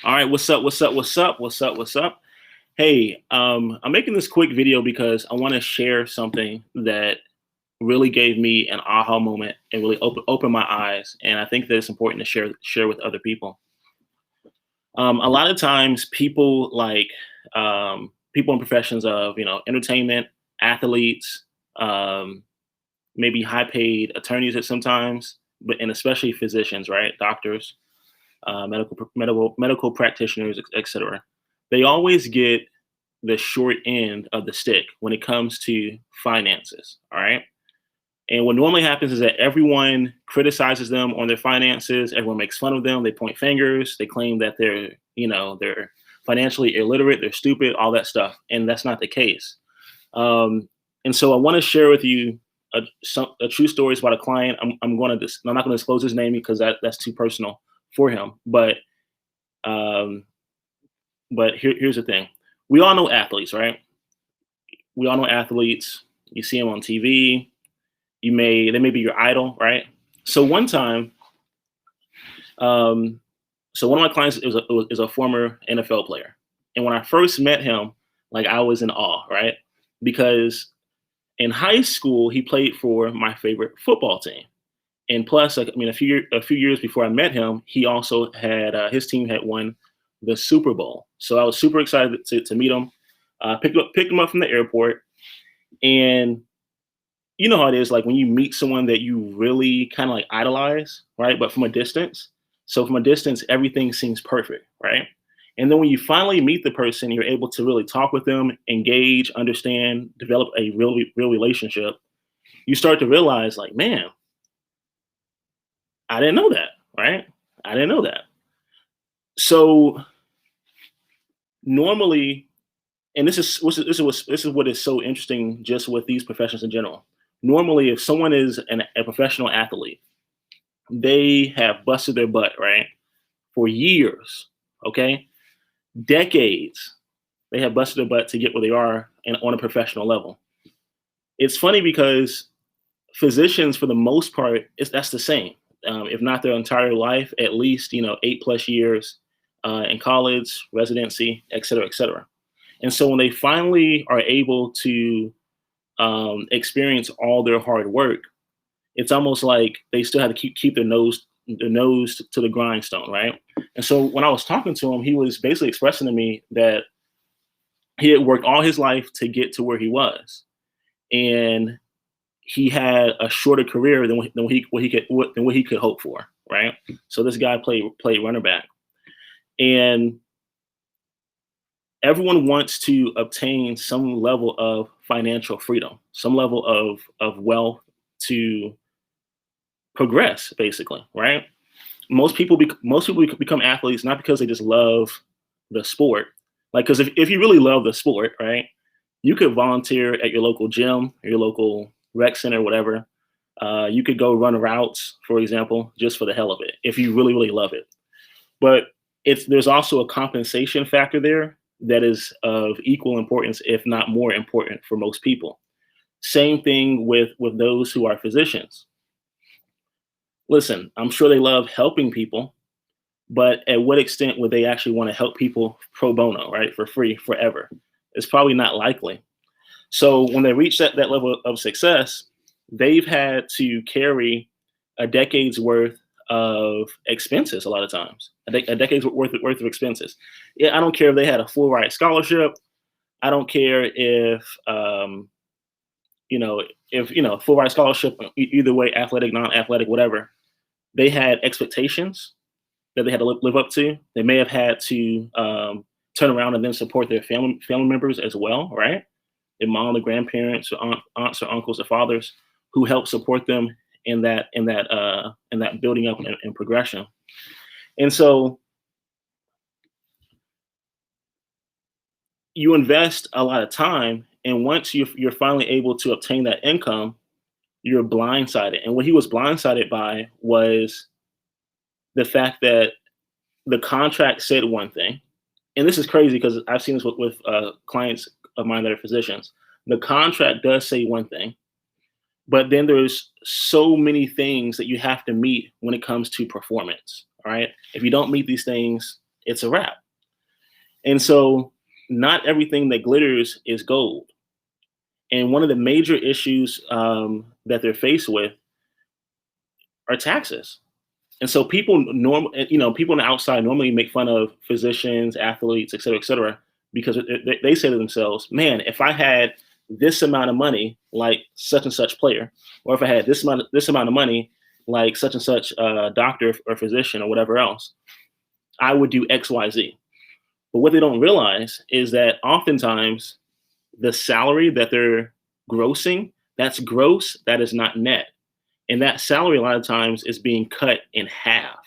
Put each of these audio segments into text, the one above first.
All right, what's up? What's up? What's up? What's up? What's up? Hey, I'm making this quick video because I want to share something that really gave me an aha moment and really opened my eyes. And I think that it's important to share with other people. A lot of times, people people in professions of entertainment, athletes, um, maybe high paid attorneys at sometimes, but and especially physicians, right? Doctors, medical practitioners, etc. They always get the short end of the stick when it comes to finances. All right. And what normally happens is that everyone criticizes them on their finances. Everyone makes fun of them. They point fingers. They claim that they're financially illiterate. They're stupid. All that stuff, and that's not the case. Um, and so I want to share with you a true story about a client. I'm not going to disclose his name because that's too personal for him. Um, but here's the thing: we all know athletes, right? We all know athletes. You see them on TV. They may be your idol, right? So one time, um, so one of my clients is a former NFL player, and when I first met him, like I was in awe, right? Because in high school he played for my favorite football team, and plus, like, I mean, a few years before I met him, he also had his team had won the Super Bowl, so I was super excited to meet him. Picked him up from the airport, and you know how it is, like when you meet someone that you really kind of like idolize, right? But from a distance. So from a distance, everything seems perfect, right? And then when you finally meet the person, you're able to really talk with them, engage, understand, develop a real relationship. You start to realize, like, man, I didn't know that, right? I didn't know that. So normally, and this is what is so interesting just with these professions in general. Normally, if someone is a professional athlete, they have busted their butt, right? For years, okay? Decades. They have busted their butt to get where they are on a professional level. It's funny because physicians, for the most part, that's the same. If not their entire life, at least 8+ years in college, residency, et cetera, et cetera. And so when they finally are able to experience all their hard work, it's almost like they still have to keep their nose to the grindstone, right? And so when I was talking to him, he was basically expressing to me that he had worked all his life to get to where he was, and he had a shorter career than what he could hope for, right? So this guy played runner back, and everyone wants to obtain some level of financial freedom, some level of wealth to progress, basically, right? Most people become athletes not because they just love the sport. Like, because if you really love the sport, right, you could volunteer at your local gym, your local rec center, whatever. You could go run routes, for example, just for the hell of it, if you really love it. But there's also a compensation factor there that is of equal importance, if not more important, for most people. Same thing with those who are physicians. Listen, I'm sure they love helping people, but at what extent would they actually want to help people pro bono, right, for free forever? It's probably not likely. So when they reach that level of success, they've had to carry a decade's worth of expenses a lot of times, a decade's worth of expenses. Yeah, I don't care if they had a full ride scholarship. I don't care if full ride scholarship, either way, athletic, non-athletic, whatever. They had expectations that they had to live up to. They may have had to turn around and then support their family members as well, right? Their mom, their grandparents, or aunts or uncles or fathers who help support them in that building up and progression. And so you invest a lot of time, and once you're finally able to obtain that income, you're blindsided. And what he was blindsided by was the fact that the contract said one thing, and this is crazy because I've seen this with clients of mine that are physicians. The contract does say one thing, but then there's so many things that you have to meet when it comes to performance. All right, if you don't meet these things, it's a wrap. And so not everything that glitters is gold. And one of the major issues that they're faced with are taxes. And so people on the outside normally make fun of physicians, athletes, et cetera, because they say to themselves, man, if I had this amount of money, like such and such player, or if I had this amount of money, like such and such doctor or physician or whatever else, I would do X, Y, Z. But what they don't realize is that oftentimes the salary that they're grossing, that's gross, that is not net. And that salary a lot of times is being cut in half.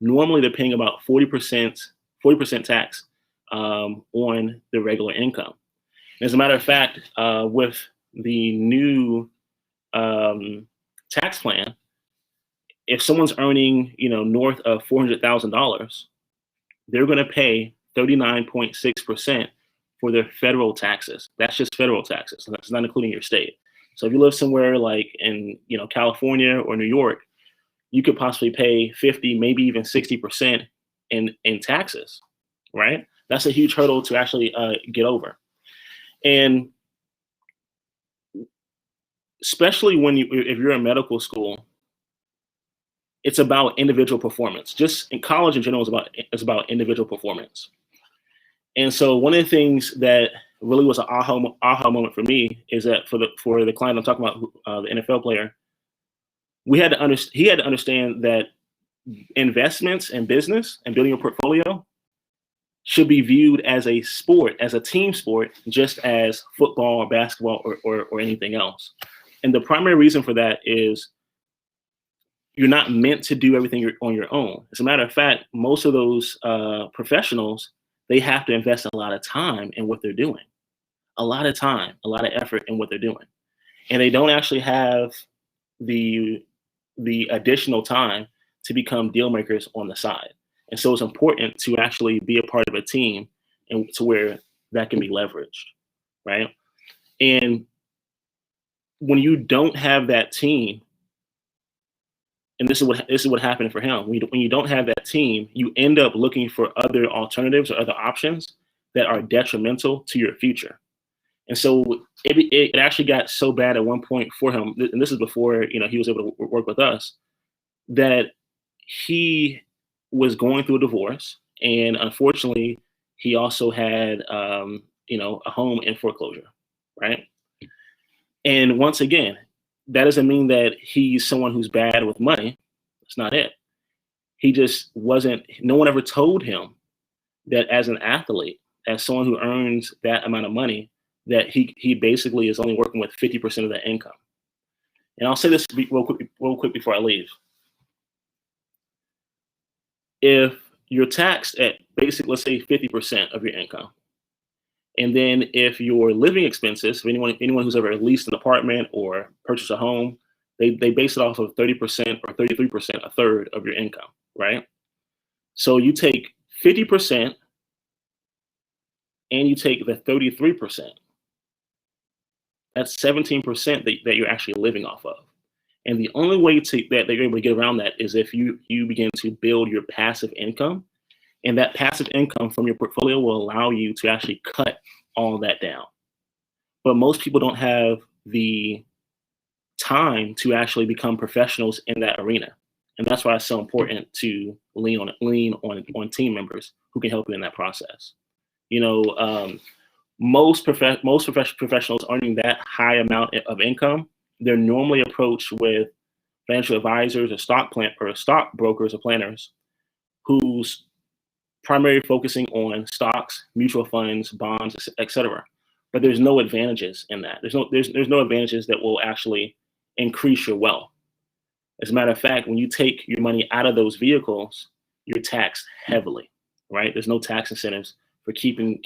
Normally they're paying about 40% tax on the regular income. As a matter of fact, with the new tax plan, if someone's earning north of $400,000, they're going to pay 39.6% for their federal taxes. That's just federal taxes. So that's not including your state. So if you live somewhere like in California or New York, you could possibly pay 50, maybe even 60% in taxes, right? That's a huge hurdle to actually get over. And especially if you're in medical school, it's about individual performance. Just in college in general, it's about individual performance. And so one of the things that really was an aha moment for me is that for the client I'm talking about, the NFL player, he had to understand that investments in business and building a portfolio should be viewed as a sport, as a team sport, just as football or basketball or anything else. And the primary reason for that is you're not meant to do everything on your own. As a matter of fact, most of those professionals, they have to invest a lot of time in what they're doing, a lot of time, a lot of effort in what they're doing. And they don't actually have the additional time to become deal makers on the side. And so it's important to actually be a part of a team and to where that can be leveraged, right? And when you don't have that team, and this is what happened for him. When you don't have that team, you end up looking for other alternatives or other options that are detrimental to your future. And so it actually got so bad at one point for him, and this is before he was able to work with us, that he was going through a divorce, and unfortunately, he also had a home in foreclosure, right? And once again, that doesn't mean that he's someone who's bad with money. That's not it. He just wasn't. No one ever told him that as an athlete, as someone who earns that amount of money, that he basically is only working with 50% of that income. And I'll say this real quick before I leave. If you're taxed at let's say 50% of your income, and then if your living expenses, for anyone who's ever leased an apartment or purchased a home, they base it off of 30% or 33%, a third of your income, right? So you take 50% and you take the 33%. That's 17% that you're actually living off of. And the only way that you're able to get around that is if you begin to build your passive income, and that passive income from your portfolio will allow you to actually cut all that down. But most people don't have the time to actually become professionals in that arena. And that's why it's so important to lean on team members who can help you in that process. Most professionals earning that high amount of income, they're normally approached with financial advisors or stock brokers or planners who's primarily focusing on stocks, mutual funds, bonds, etc. But there's no advantages in that. There's no advantages that will actually increase your wealth. As a matter of fact, when you take your money out of those vehicles, you're taxed heavily, right? There's no tax incentives for keeping